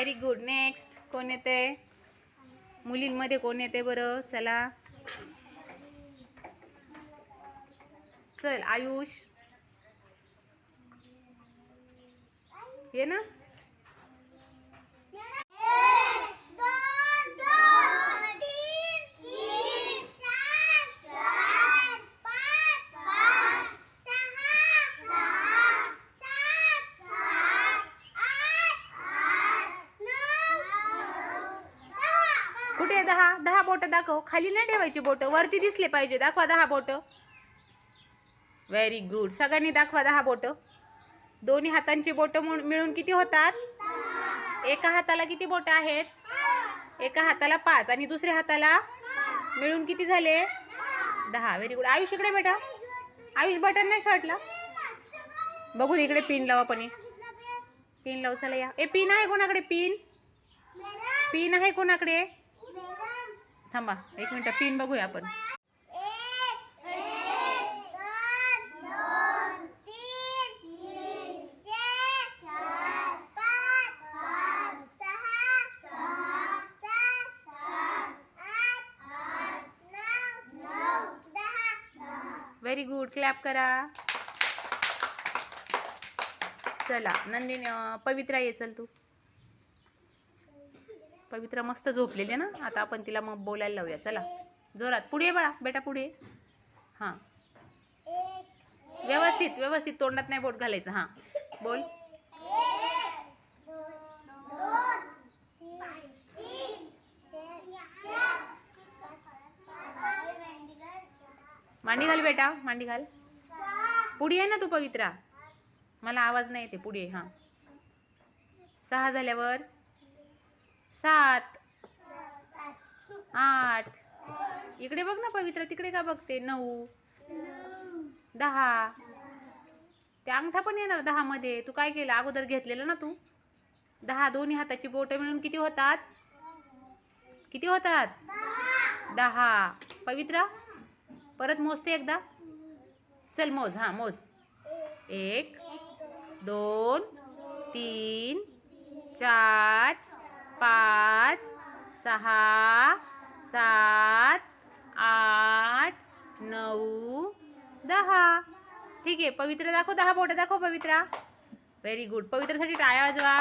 Very good. Next कोण येते? मुलींमध्ये कोण येते बरं? चला चल आयुष ये ना. कुठे 10 बोट दाखव. खाली नाही ठेवायची बोट, वरती दिसले पाहिजे. दाखवा 10 बोट. Very good. सगळ्यांनी दाखवा 10 बोट. दोन्ही हातांची बोट मिळून किती होतात? एका हाताला किती बोट आहेत? एका हाताला 5 आणि दुसऱ्या हाताला मिळून किती झाले? 10. Very good. आयुष इकडे बेटा. आयुष बटन नाही शर्टला. बघू इकडे पिन लावा. पण पिन लाव. चला या. पिन आहे कोणाकडे? पिन आहे कोणाकडे? थांबा 1 मिनिट. पिन बघूया आपण. Very good. क्लॅप करा. चला नंदिनी पवित्रा ये. चल तू. पवित्रा मस्त झोपलेली ना. आता आपण तिला मग बोलायला लावूया. चला जोरात. पुढे बाळा. बेटा पुढे. हां व्यवस्थित तोंडात नाही बोट घालायचं. हां बोल. मांडी घाल बेटा. मांडी घाल. पुढे आहे ना तू पवित्रा. मला आवाज नाही येते. पुढे. हां 6 झाल्यावर 7 8. इकडे बघ ना पवित्रा. तिकडे का बघते? 9 10. ते अंगठा पण येणार 10 मध्ये. तू काय केलं? अगोदर घेतलेलं ना तू. 10 दोन्ही हाताची बोटं मिळून किती होतात? किती होतात? 10. पवित्रा परत मोजते एकदा. चल मोज. हां मोज. 1 2 3 4 5 6 7 8 9 10. ठीक आहे. पवित्रा दाखव. 10 बोटं दाखव पवित्रा. Very good. पवित्रासाठी टाळ्या वाजवा.